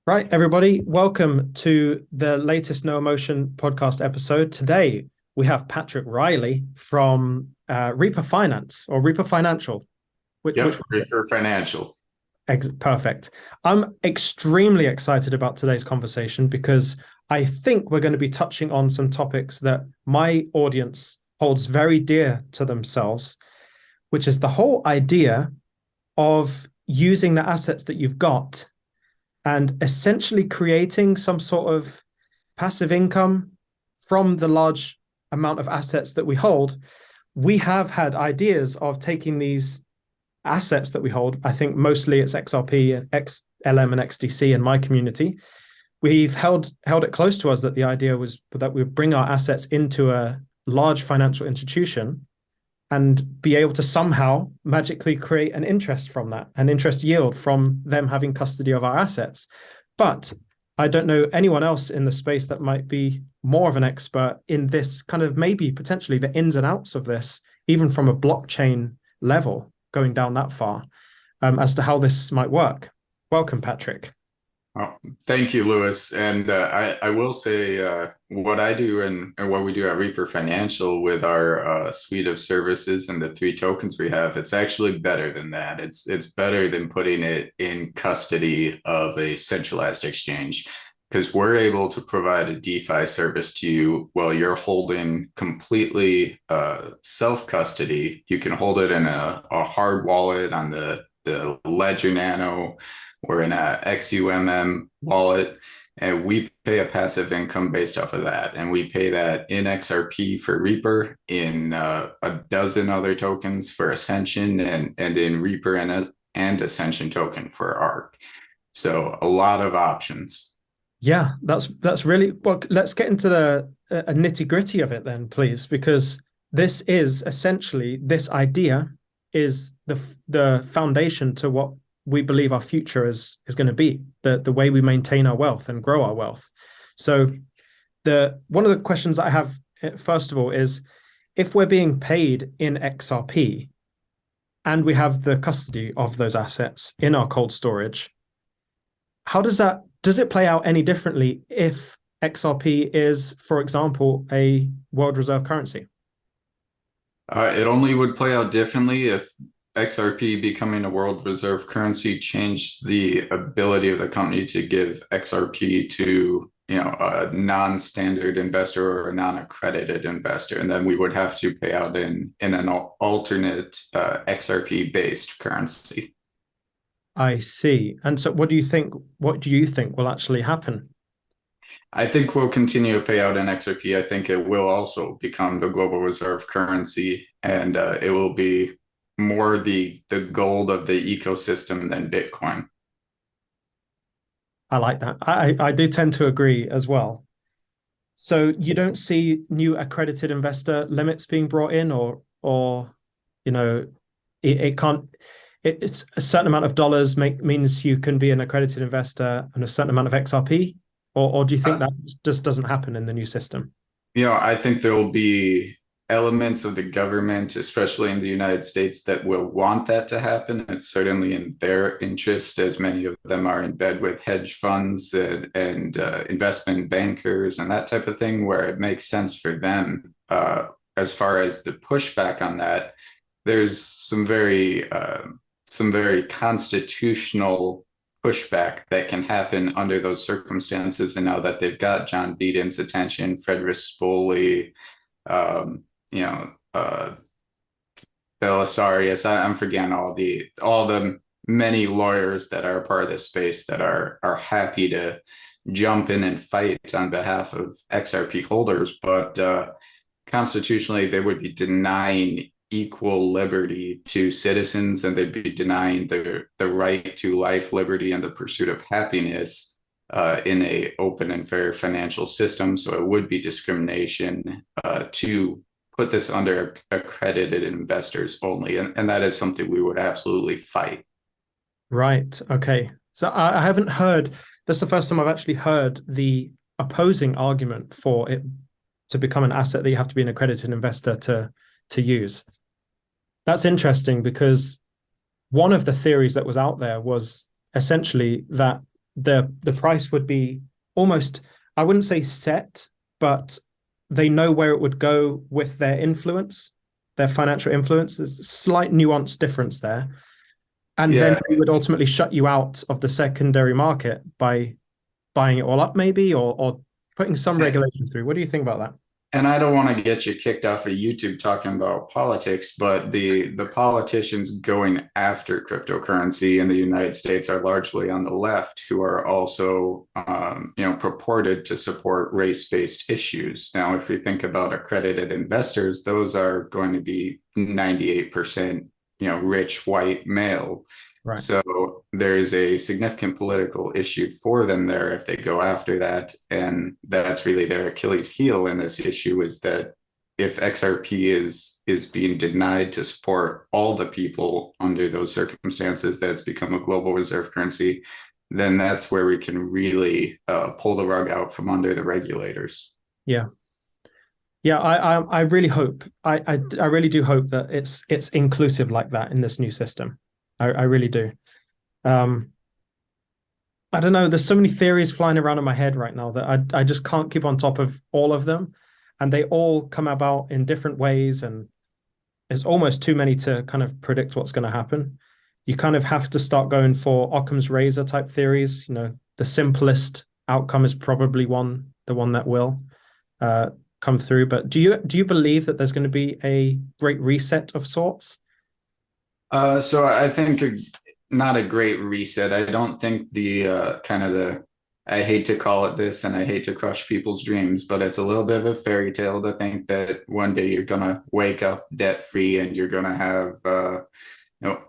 Right, everybody, welcome to the latest No Emotion podcast episode. Today, we have Patrick Riley from Reaper Finance or Reaper Financial. Which Yep, Raker Financial. perfect. I'm extremely excited about today's conversation because I think we're going to be touching on some topics that my audience holds very dear to themselves, which is the whole idea of using the assets that you've got and essentially creating some sort of passive income from the large amount of assets that we hold. We have had ideas of taking these assets that we hold. I think mostly it's XRP, XLM, and XDC in my community. We've held it close to us that the idea was that we would bring our assets into a large financial institution and be able to somehow magically create an interest from that, an interest yield from them having custody of our assets. But I don't know anyone else in the space that might be more of an expert in this kind of maybe potentially the ins and outs of this, even from a blockchain level, going down that far, as to how this might work. Welcome, Patrick. Oh, thank you, Lewis. And I will say what I do and what we do at Reaper Financial with our suite of services and the three tokens we have, it's actually better than that. It's better than putting it in custody of a centralized exchange because we're able to provide a DeFi service to you while you're holding completely self-custody. You can hold it in a hard wallet on the Ledger Nano or in a XUMM wallet, and we pay a passive income based off of that. And we pay that in XRP for Reaper, in a dozen other tokens for Ascension, and in Reaper and Ascension token for ARC. So a lot of options. Yeah, that's really well. Let's get into the nitty gritty of it then, please, because this is essentially this idea is the foundation to what we believe our future is going to be, the way we maintain our wealth and grow our wealth. So the one of the questions I have first of all is if we're being paid in XRP and we have the custody of those assets in our cold storage, how does it play out any differently if XRP is, for example, a world reserve currency? It only would play out differently if XRP becoming a world reserve currency changed the ability of the company to give XRP to, a non-standard investor or a non-accredited investor, and then we would have to pay out in an alternate XRP based currency. I see. And so what do you think will actually happen? I think we'll continue to pay out in XRP. I think it will also become the global reserve currency, and it will be more the gold of the ecosystem than Bitcoin. I like that. I do tend to agree as well. So you don't see new accredited investor limits being brought in, or you know, it can't. It's a certain amount of dollars means you can be an accredited investor and a certain amount of XRP, or do you think Uh, that just doesn't happen in the new system? I think there will be elements of the government, especially in the United States, that will want that to happen. It's certainly in their interest, as many of them are in bed with hedge funds and investment bankers and that type of thing, where it makes sense for them. As far as the pushback on that, there's some very constitutional pushback that can happen under those circumstances. And now that they've got John Biden's attention, Fred Rispoli, um, you know, Belisarius, I'm forgetting all the many lawyers that are a part of this space that are happy to jump in and fight on behalf of XRP holders, but constitutionally they would be denying equal liberty to citizens, and they'd be denying the right to life, liberty, and the pursuit of happiness in a open and fair financial system. So it would be discrimination to put this under accredited investors only, and that is something we would absolutely fight. Right. Okay. So I haven't heard. That's the first time I've actually heard the opposing argument for it to become an asset that you have to be an accredited investor to use. That's interesting because one of the theories that was out there was essentially that the price would be almost, I wouldn't say set, but they know where it would go with their influence, their financial influence. There's a slight nuance difference there. And then Yeah, they would ultimately shut you out of the secondary market by buying it all up, maybe, or putting some regulation through. What do you think about that? and I don't want to get you kicked off of YouTube talking about politics, but the politicians going after cryptocurrency in the United States are largely on the left, who are also, purported to support race-based issues. Now, if we think about accredited investors, those are going to be 98%, rich white male. Right. So there's a significant political issue for them there if they go after that. And that's really their Achilles heel in this issue, is that if XRP is being denied to support all the people under those circumstances, that's become a global reserve currency, then that's where we can really pull the rug out from under the regulators. Yeah. Yeah, I really hope, I really do hope that it's inclusive like that in this new system. I really do. Um, I don't know. There's so many theories flying around in my head right now that I just can't keep on top of all of them, and they all come about in different ways, and it's almost too many to kind of predict what's going to happen. You kind of have to start going for Occam's razor type theories. The simplest outcome is probably the one that will uh, come through. But do you believe that there's going to be a great reset of sorts? So I think not a great reset. I don't think I hate to call it this and I hate to crush people's dreams, but it's a little bit of a fairy tale to think that one day you're gonna wake up debt free and you're gonna have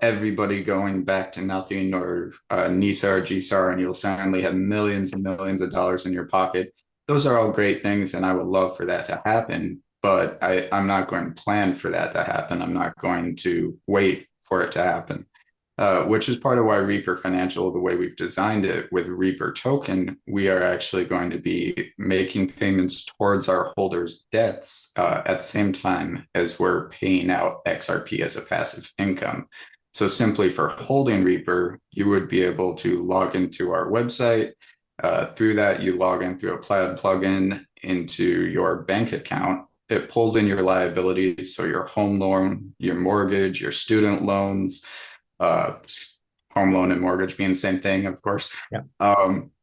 everybody going back to nothing, or NISA or GSAR, and you'll suddenly have millions and millions of dollars in your pocket. Those are all great things, and I would love for that to happen, but I'm not going to plan for that to happen. I'm not going to wait for it to happen, which is part of why Reaper Financial, the way we've designed it with Reaper Token, we are actually going to be making payments towards our holders' debts at the same time as we're paying out XRP as a passive income. So simply for holding Reaper, you would be able to log into our website. Through that, you log in through a Plaid plugin into your bank account. It pulls in your liabilities, so your home loan, your mortgage, your student loans, home loan and mortgage being the same thing, of course. Yeah.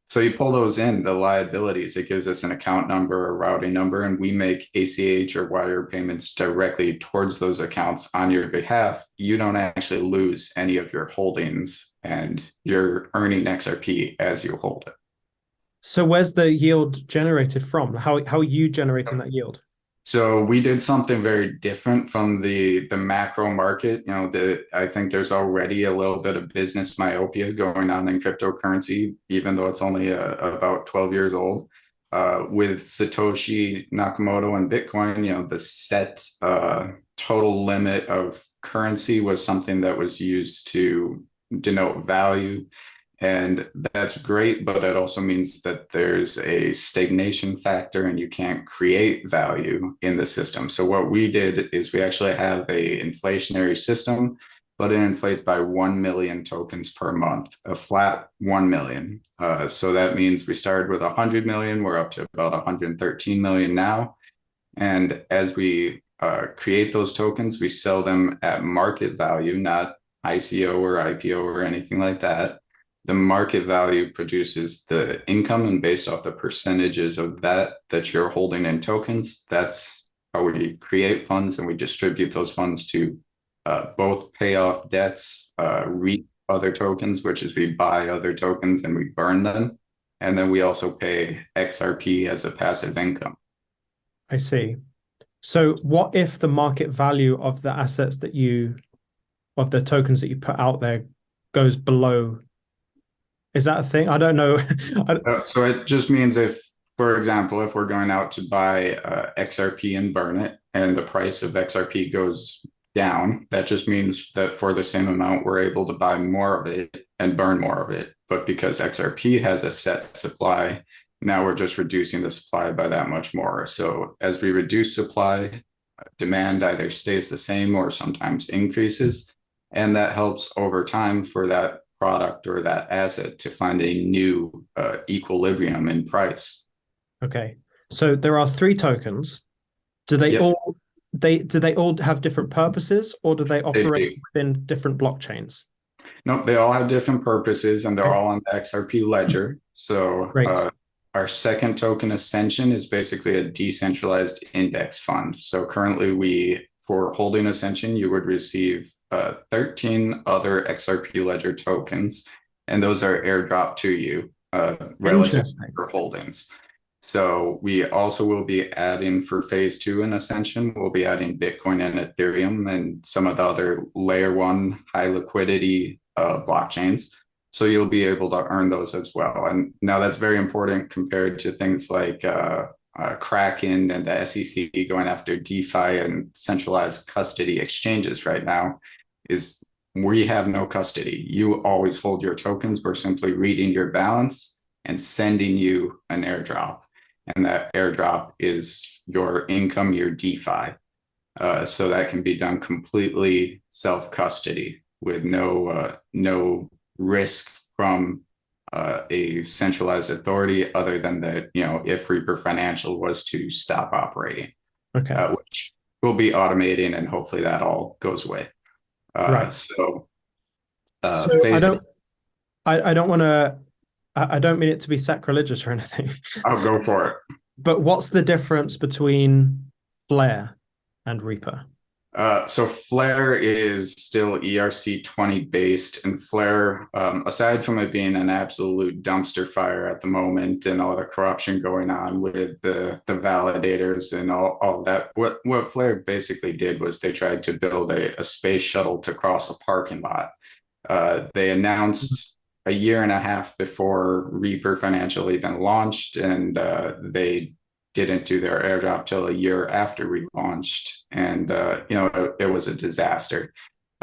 So you pull those in, the liabilities, it gives us an account number, a routing number, and we make ACH or wire payments directly towards those accounts on your behalf. You don't actually lose any of your holdings, and you're earning XRP as you hold it. So where's the yield generated from? How are you generating that yield? So we did something very different from the macro market. I think there's already a little bit of business myopia going on in cryptocurrency, even though it's only about 12 years old. With Satoshi Nakamoto and Bitcoin, the set total limit of currency was something that was used to denote value. And that's great, but it also means that there's a stagnation factor and you can't create value in the system. So what we did is we actually have a inflationary system, but it inflates by 1 million tokens per month, a flat 1 million. So that means we started with 100 million, we're up to about 113 million now. And as we create those tokens, we sell them at market value, not ICO or IPO or anything like that. The market value produces the income, and based off the percentages of that you're holding in tokens, that's how we create funds, and we distribute those funds to both pay off debts, reap other tokens, which is we buy other tokens and we burn them. And then we also pay XRP as a passive income. I see. So what if the market value of the assets of the tokens that you put out there goes below? Is that a thing? I don't know. So it just means if, for example, if we're going out to buy XRP and burn it, and the price of XRP goes down, that just means that for the same amount, we're able to buy more of it and burn more of it. But because XRP has a set supply, now we're just reducing the supply by that much more. So as we reduce supply, demand either stays the same or sometimes increases. And that helps over time for that product or that asset to find a new equilibrium in price. Okay. So there are three tokens. Do they Yep, all do they all have different purposes, or do they they operate do. within different blockchains? Nope, they all have different purposes and they're Okay, all on the XRP ledger. So great. our second token, Ascension, is basically a decentralized index fund. So currently for holding Ascension, you would receive 13 other XRP ledger tokens, and those are airdropped to you relative to Interesting. your holdings. So we also will be adding for phase two in Ascension, we'll be adding Bitcoin and Ethereum and some of the other layer one high liquidity blockchains. So you'll be able to earn those as well. And now that's very important compared to things like Kraken and the SEC going after DeFi and centralized custody exchanges right now. Is we have no custody. You always hold your tokens. We're simply reading your balance and sending you an airdrop. And that airdrop is your income, your DeFi. So that can be done completely self-custody with no risk from a centralized authority other than that, if Reaper Financial was to stop operating, Okay. which will be automating and hopefully that all goes away. Right. So So phase, I don't want to I don't mean it to be sacrilegious or anything, I'll go for it. but what's the difference between Flare and Reaper? So Flare is still ERC20 based, and Flare, aside from it being an absolute dumpster fire at the moment and all the corruption going on with the validators and all that, what Flare basically did was they tried to build a space shuttle to cross a parking lot. They announced a year and a half before Reaper Financial even launched, and they didn't do their airdrop till a year after we launched, and it was a disaster.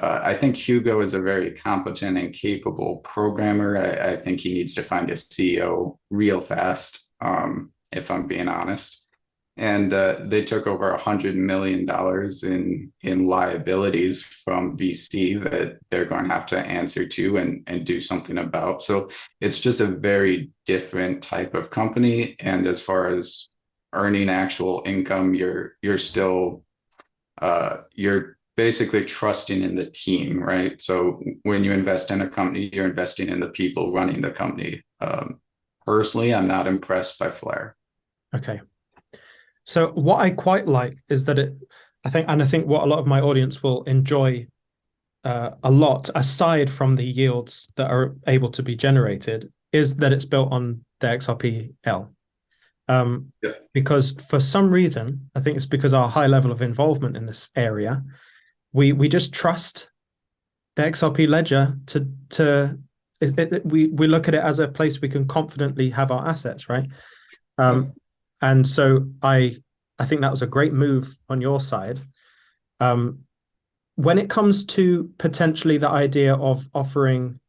I think Hugo is a very competent and capable programmer. I think he needs to find a CEO real fast, if I'm being honest. And they took over $100 million in liabilities from VC that they're going to have to answer to and do something about. So it's just a very different type of company. And as far as earning actual income, you're still you're basically trusting in the team, right? So when you invest in a company, you're investing in the people running the company. Personally, I'm not impressed by Flare. Okay. So what I quite like is that I think what a lot of my audience will enjoy a lot, aside from the yields that are able to be generated, is that it's built on the XRP-L. Yeah. Because for some reason, I think it's because our high level of involvement in this area, we just trust the XRP ledger we look at it as a place we can confidently have our assets, right? And so I think that was a great move on your side. When it comes to potentially the idea of offering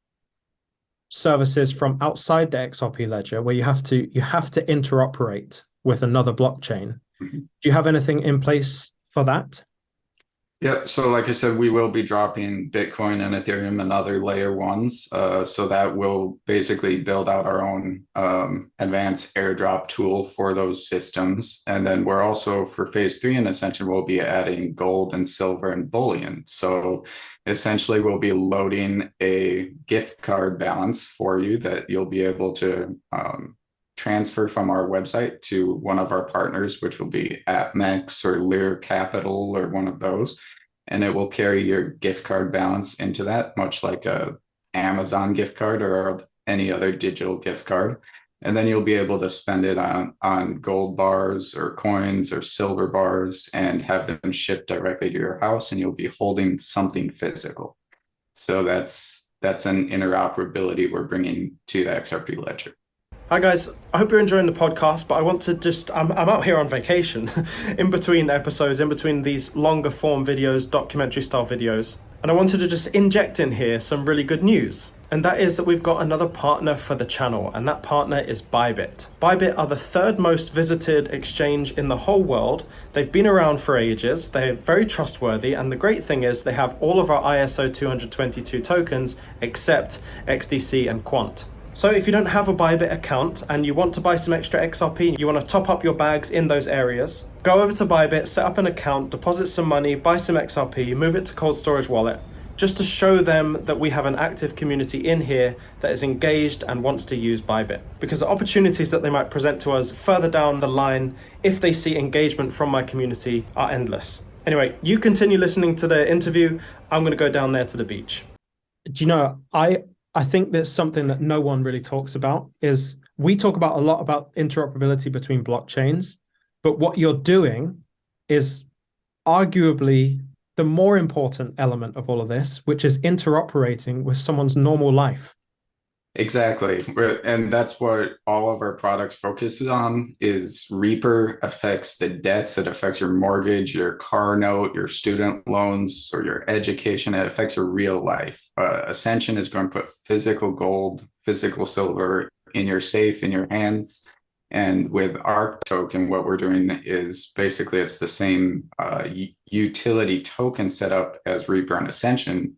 services from outside the XRP ledger, where you have to interoperate with another blockchain, Mhm. do you have anything in place for that? Yeah, so like I said, we will be dropping Bitcoin and Ethereum and other layer ones. So that will basically build out our own advanced airdrop tool for those systems. And then we're also, for phase three in Ascension, we'll be adding gold and silver and bullion. So essentially we'll be loading a gift card balance for you that you'll be able to transfer from our website to one of our partners, which will be AppMex or Lear Capital or one of those. And it will carry your gift card balance into that, much like a Amazon gift card or any other digital gift card. And then you'll be able to spend it on gold bars or coins or silver bars and have them shipped directly to your house, and you'll be holding something physical. So that's an interoperability we're bringing to the XRP ledger. Hi guys, I hope you're enjoying the podcast, but I want to I'm out here on vacation in between episodes, in between these longer form videos, documentary style videos. And I wanted to just inject in here some really good news. and that is that we've got another partner for the channel, and that partner is Bybit. Bybit are the third most visited exchange in the whole world. They've been around for ages, they're very trustworthy, and the great thing is they have all of our ISO 222 tokens except XDC and Quant. So if you don't have a Bybit account and you want to buy some extra XRP, you want to top up your bags in those areas, go over to Bybit, set up an account, deposit some money, buy some XRP, move it to Cold Storage Wallet, just to show them that we have an active community in here that is engaged and wants to use Bybit. Because the opportunities that they might present to us further down the line, if they see engagement from my community, are endless. Anyway, you continue listening to the interview. I'm going to go down there to the beach. Do you know, I think there's something that no one really talks about is we talk about a lot about interoperability between blockchains, but what you're doing is arguably the more important element of all of this, which is interoperating with someone's normal life. Exactly. And that's what all of our products focuses on is Reaper affects the debts. It affects your mortgage, your car note, your student loans, or your education. It affects your real life. Ascension is going to put physical gold, physical silver in your safe, in your hands. And with our token, what we're doing is basically it's the same utility token setup as Reaper and Ascension,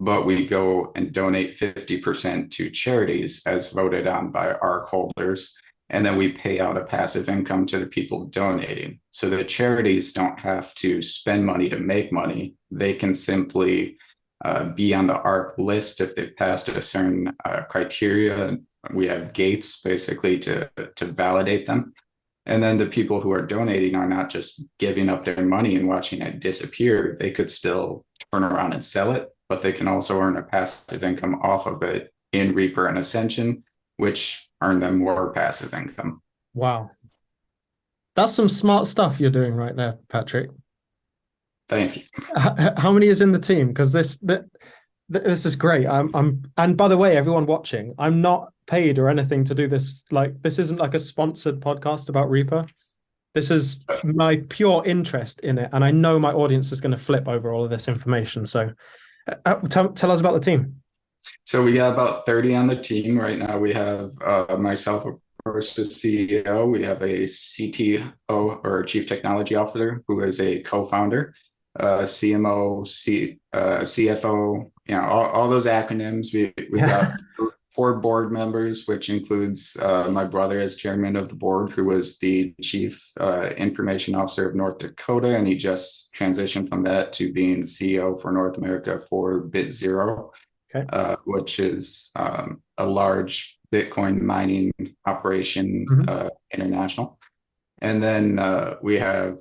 but we go and donate 50% to charities as voted on by our holders. And then we pay out a passive income to the people donating. So the charities don't have to spend money to make money. They can simply be on the ARC list if they've passed a certain criteria. We have gates basically to validate them. And then the people who are donating are not just giving up their money and watching it disappear. They could still turn around and sell it, but they can also earn a passive income off of it in Reaper and Ascension, which earn them more passive income. Wow. That's some smart stuff you're doing right there, Patrick. Thank you. How many is in the team? Because this is great. And by the way, everyone watching, I'm not paid or anything to do this. Like, this isn't like a sponsored podcast about Reaper. This is my pure interest in it, and I know my audience is going to flip over all of this information. So, tell us about the team. So we got about 30 on the team right now. We have myself, of course, the CEO. We have a CTO or Chief Technology Officer who is a co-founder, CMO, CFO. You know, all those acronyms. We've got 4 board members, which includes my brother as chairman of the board, who was the chief information officer of North Dakota, and he just transitioned from that to being CEO for North America for BitZero, which is a large Bitcoin mining operation, international. And then we have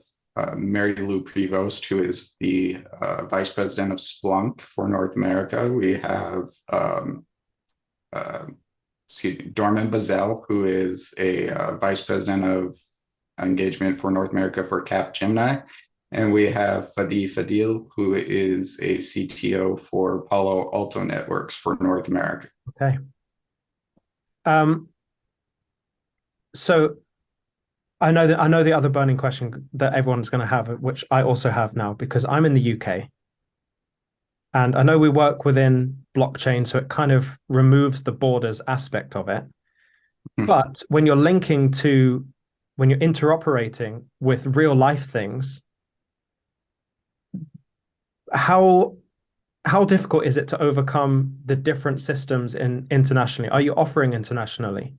Mary Lou Prevost, who is the vice president of Splunk for North America. We have Dorman Bazell, who is a vice president of engagement for North America for Capgemini. And we have Fadi Fadil, who is a CTO for Palo Alto Networks for North America. Okay. So I know the other burning question that everyone's going to have, which I also have now, because I'm in the UK. And I know we work within blockchain, so it kind of removes the borders aspect of it. But when you're interoperating with real life things, how difficult is it to overcome the different systems internationally? Are you offering internationally?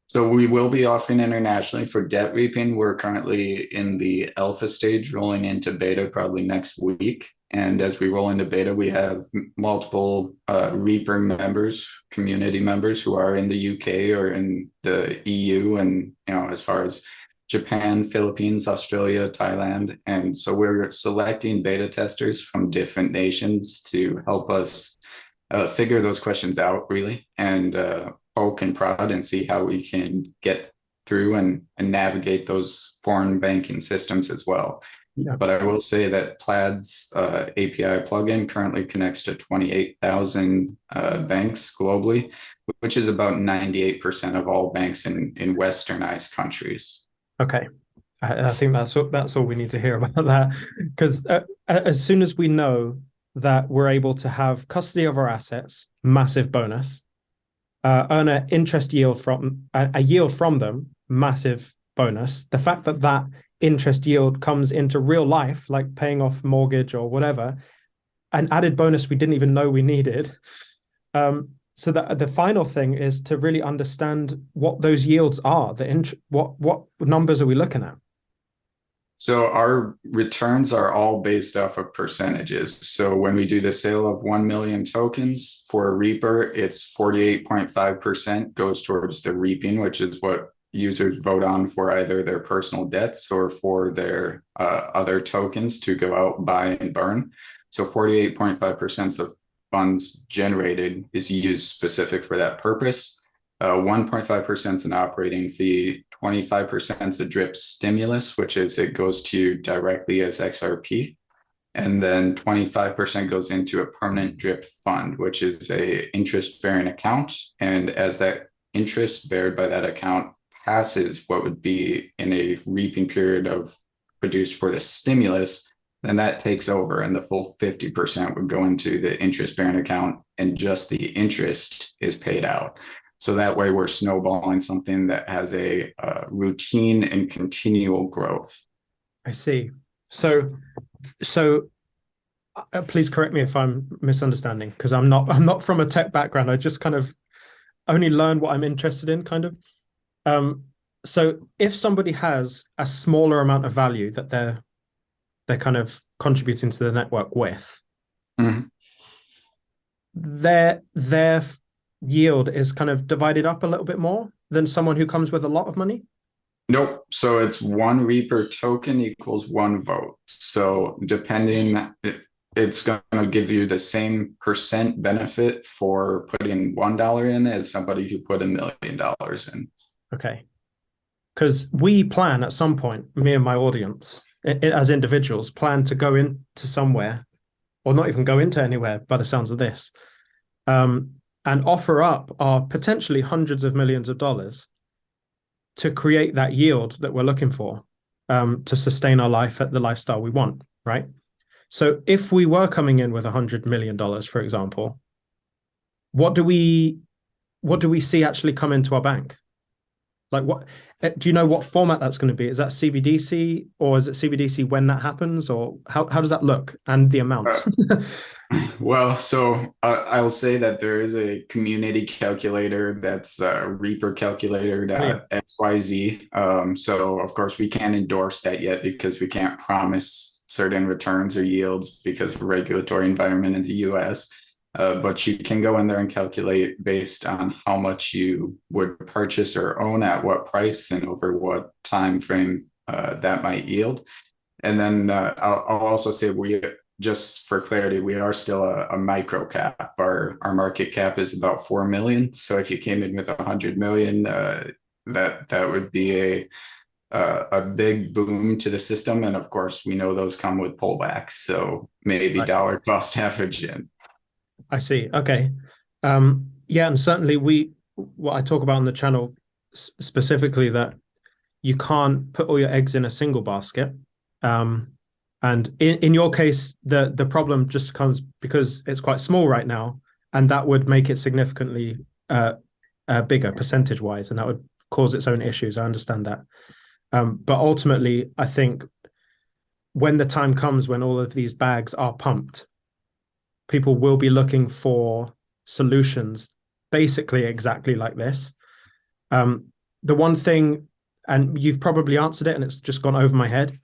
So we will be offering internationally for debt reaping. We're currently in the alpha stage, rolling into beta probably next week. And as we roll into beta, we have multiple Reaper members, community members who are in the UK or in the EU, and as far as Japan, Philippines, Australia, Thailand. And so we're selecting beta testers from different nations to help us figure those questions out, really, and poke and prod and see how we can get through and navigate those foreign banking systems as well. Yeah. But I will say that Plaid's API plugin currently connects to 28,000 banks globally, which is about 98% of all banks in westernized countries. Okay. I think that's all we need to hear about that, because as soon as we know that we're able to have custody of our assets, massive bonus, earn an interest yield from a yield from them, massive bonus. The fact that that interest yield comes into real life, like paying off mortgage or whatever, an added bonus we didn't even know we needed. So the final thing is to really understand what those yields are. What numbers are we looking at? So our returns are all based off of percentages. So when we do the sale of 1 million tokens for a Reaper, it's 48.5% goes towards the reaping, which is what users vote on for either their personal debts or for their other tokens to go out, buy, and burn. So 48.5% of funds generated is used specific for that purpose. 1.5% is an operating fee, 25% is a drip stimulus, which is it goes to you directly as XRP. And then 25% goes into a permanent drip fund, which is a interest-bearing account. And as that interest beared by that account passes what would be in a reaping period of produced for the stimulus, then that takes over and the full 50% would go into the interest-bearing account and just the interest is paid out. So that way we're snowballing something that has a routine and continual growth. I see. So please correct me if I'm misunderstanding, because I'm not from a tech background. I just kind of only learn what I'm interested in, kind of. So if somebody has a smaller amount of value that they're kind of contributing to the network with, Mhm. their yield is kind of divided up a little bit more than someone who comes with a lot of money? Nope. So it's one Reaper token equals one vote. So depending, it's going to give you the same percent benefit for putting $1 in as somebody who put $1 million in. Okay. Because we plan at some point, me and my audience, as individuals, plan to go into somewhere, or not even go into anywhere by the sounds of this, and offer up our potentially hundreds of millions of dollars to create that yield that we're looking for, to sustain our life at the lifestyle we want, right? So if we were coming in with $100 million, for example, what do we see actually come into our bank? Like, what do you know what format that's going to be? Is that CBDC, or is it CBDC when that happens, or how does that look, and the amount? Well, so I'll say that there is a community calculator that's reapercalculator.xyz. So of course we can't endorse that yet because we can't promise certain returns or yields because of regulatory environment in the US. But you can go in there and calculate based on how much you would purchase or own at what price and over what time frame that might yield. And then I'll also say just for clarity, we are still a micro cap. Our market cap is about 4 million. So if you came in with 100 million, that would be a big boom to the system. And of course, we know those come with pullbacks. So maybe Right. dollar cost average in. I see. Okay. Yeah, and certainly what I talk about on the channel specifically, that you can't put all your eggs in a single basket. And in your case, the problem just comes because it's quite small right now, and that would make it significantly bigger percentage wise, and that would cause its own issues. I understand that. But ultimately, I think when the time comes when all of these bags are pumped, people will be looking for solutions basically exactly like this. The one thing, and you've probably answered it and it's just gone over my head,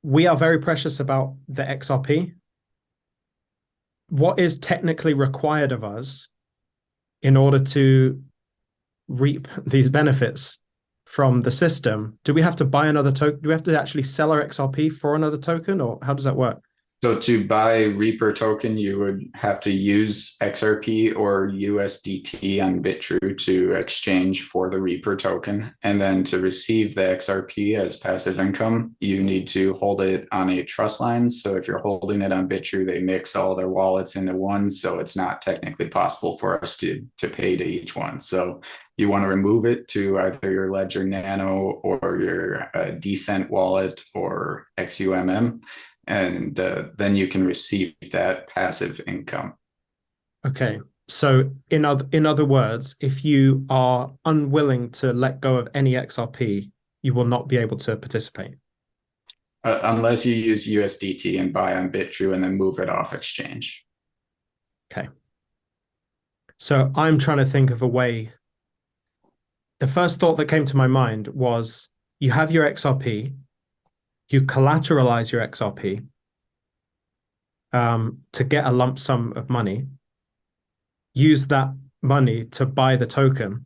we are very precious about the XRP. What is technically required of us in order to reap these benefits from the system? Do we have to buy another token? Do we have to actually sell our XRP for another token, or how does that work? So to buy Reaper token, you would have to use XRP or USDT on Bitrue to exchange for the Reaper token. And then to receive the XRP as passive income, you need to hold it on a trust line. So if you're holding it on Bitrue, they mix all their wallets into one. So it's not technically possible for us to pay to each one. So you want to remove it to either your Ledger Nano or your Decent wallet or XUMM. and then you can receive that passive income. Okay. So in other words, if you are unwilling to let go of any XRP, you will not be able to participate. Unless you use USDT and buy on Bitrue and then move it off exchange. Okay. So I'm trying to think of a way. The first thought that came to my mind was you have your XRP, you collateralize your XRP to get a lump sum of money, use that money to buy the token,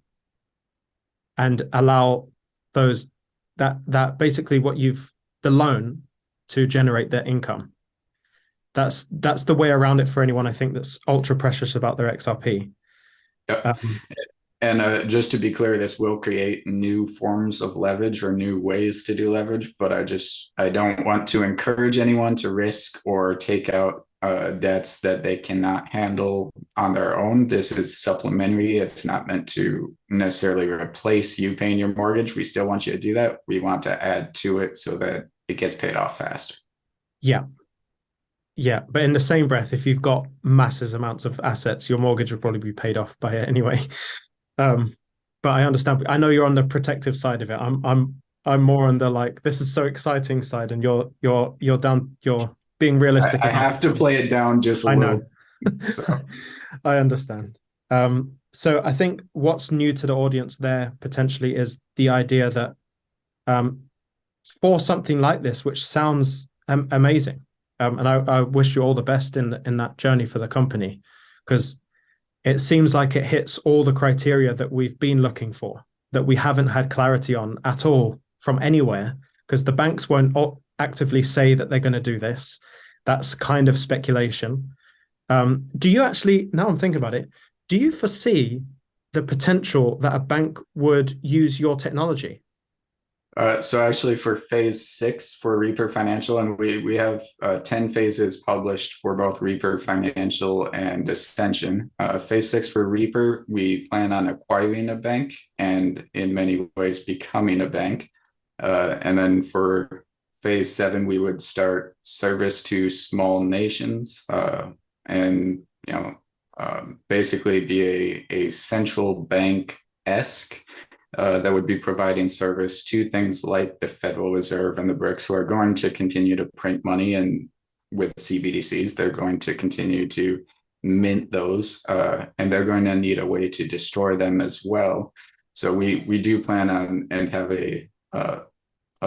and allow those that basically what you've the loan to generate their income. That's the way around it for anyone I think that's ultra precious about their XRP. Yep. Um, And just to be clear, this will create new forms of leverage or new ways to do leverage, but I don't want to encourage anyone to risk or take out debts that they cannot handle on their own. This is supplementary. It's not meant to necessarily replace you paying your mortgage. We still want you to do that. We want to add to it so that it gets paid off fast. yeah, yeah, but in the same breath, if you've got massive amounts of assets, your mortgage will probably be paid off by it anyway. Um, but I understand. I know you're on the protective side of it. I'm more on the like this is so exciting side, and you're being realistic I about have to play it down just a I know. little. So I understand. So I think what's new to the audience there potentially is the idea that um, for something like this, which sounds amazing, and I wish you all the best in that journey for the company, because it seems like it hits all the criteria that we've been looking for, that we haven't had clarity on at all from anywhere, because the banks won't actively say that they're going to do this. That's kind of speculation. Do you actually, now I'm thinking about it, do you foresee the potential that a bank would use your technology? So actually for phase 6 for Reaper Financial, and we have 10 phases published for both Reaper Financial and Ascension. Phase 6 for Reaper, we plan on acquiring a bank and in many ways becoming a bank. And then for phase 7, we would start service to small nations and basically be a central bank-esque that would be providing service to things like the Federal Reserve and the BRICS, who are going to continue to print money. And with CBDCs, they're going to continue to mint those, and they're going to need a way to destroy them as well. So we do plan on and have a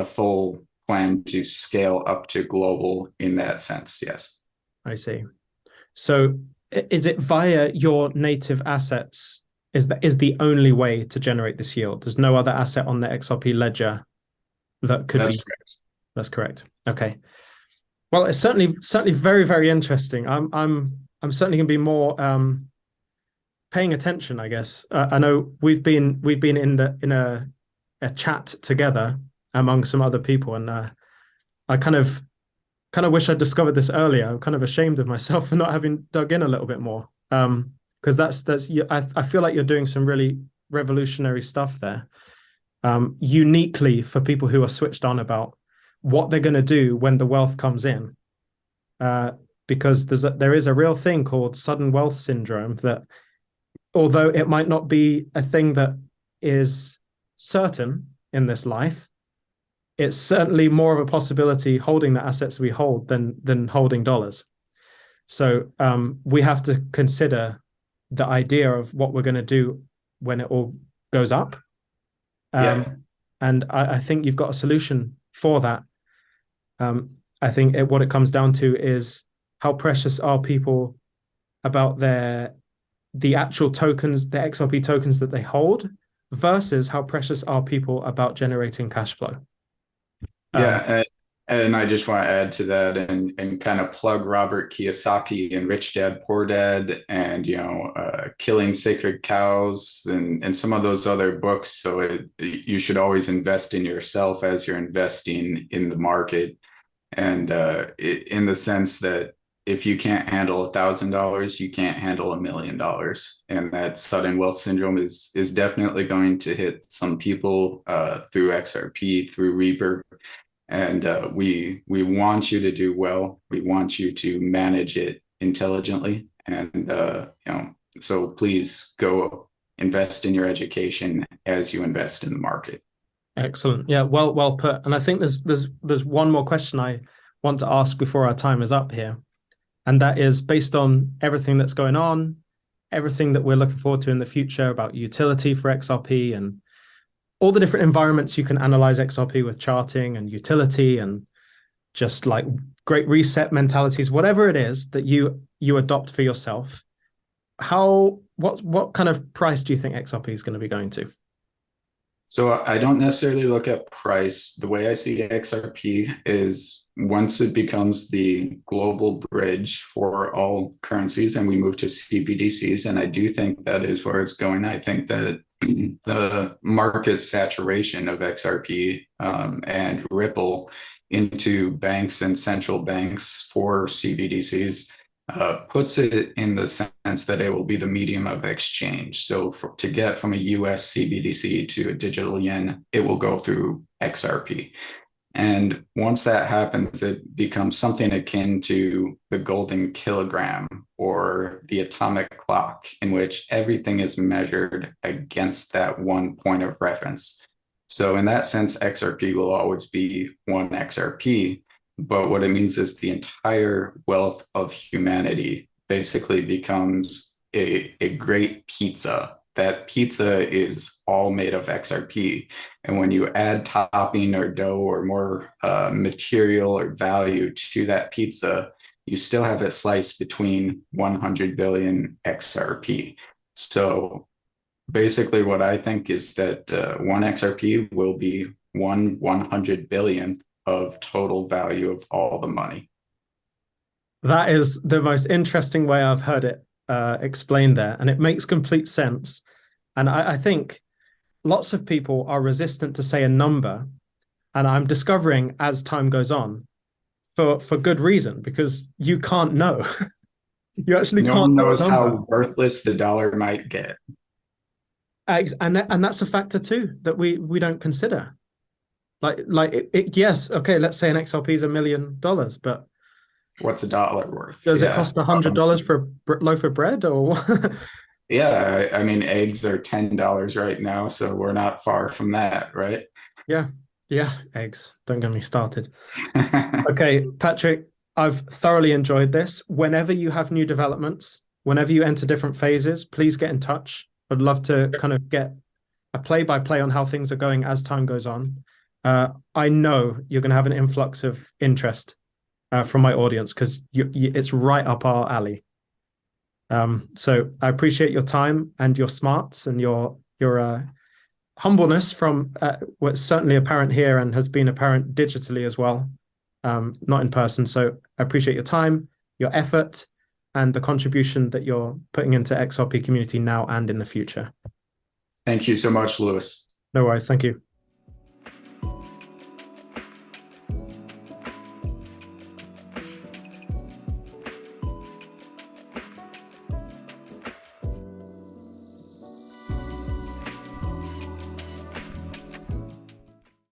full plan to scale up to global in that sense. Yes. I see. So is it via your native assets? Is the only way to generate this yield? There's no other asset on the XRP ledger that could That's be. correct. That's correct. Okay. Well, it's certainly very, very interesting. I'm certainly going to be more paying attention, I guess. I know we've been in a chat together among some other people, and I kind of wish I'd discovered this earlier. I'm kind of ashamed of myself for not having dug in a little bit more. Because I feel like you're doing some really revolutionary stuff there, uniquely for people who are switched on about what they're going to do when the wealth comes in. Because there is a real thing called sudden wealth syndrome that, although it might not be a thing that is certain in this life, it's certainly more of a possibility holding the assets we hold than holding dollars. So we have to consider the idea of what we're going to do when it all goes up. Yeah. And I think you've got a solution for that. I think what it comes down to is how precious are people about the actual tokens, the XRP tokens that they hold, versus how precious are people about generating cash flow. Yeah, and I just want to add to that and kind of plug Robert Kiyosaki and Rich Dad Poor Dad and Killing Sacred Cows and some of those other books. So you should always invest in yourself as you're investing in the market, and in the sense that if you can't handle $1,000, you can't handle $1,000,000, and that sudden wealth syndrome is definitely going to hit some people through XRP, through Reaper. And we want you to do well. We want you to manage it intelligently. And so please go invest in your education as you invest in the market. Excellent. Yeah, well put. And I think there's one more question I want to ask before our time is up here. And that is based on everything that's going on, everything that we're looking forward to in the future about utility for XRP and all the different environments you can analyze XRP with charting and utility and just like great reset mentalities, whatever it is that you adopt for yourself. What kind of price do you think XRP is going to be going to? So I don't necessarily look at price. The way I see XRP is once it becomes the global bridge for all currencies and we move to CBDCs, and I do think that is where it's going. I think that the market saturation of XRP and Ripple into banks and central banks for CBDCs puts it in the sense that it will be the medium of exchange. So to get from a US CBDC to a digital yen, it will go through XRP. And once that happens, it becomes something akin to the golden kilogram or the atomic clock, in which everything is measured against that one point of reference. So in that sense, XRP will always be one XRP. But what it means is the entire wealth of humanity basically becomes a great pizza. That pizza is all made of XRP. And when you add topping or dough or more material or value to that pizza, you still have it sliced between 100 billion XRP. So basically what I think is that one XRP will be 100 billion of total value of all the money. That is the most interesting way I've heard it explained there, and it makes complete sense. And I think lots of people are resistant to say a number, and I'm discovering as time goes on, for good reason, because you can't know. You actually No can't one know a knows number. how worthless the dollar might get. And that's a factor too that we don't consider. Yes, okay, let's say an XRP is $1 million, but What's a dollar worth? does it Yeah. cost $100 for a loaf of bread or Yeah. I mean, eggs are $10 right now, so we're not far from that, right? yeah, yeah, eggs. Don't get me started. Okay, Patrick, I've thoroughly enjoyed this. Whenever you have new developments, whenever you enter different phases, please get in touch. I'd love to kind of get a play-by-play on how things are going as time goes on. I know you're going to have an influx of interest from my audience because it's right up our alley. So I appreciate your time and your smarts and your humbleness from what's certainly apparent here and has been apparent digitally as well, not in person. So I appreciate your time, your effort, and the contribution that you're putting into XRP community now and in the future. Thank you so much, Lewis. No worries. Thank you.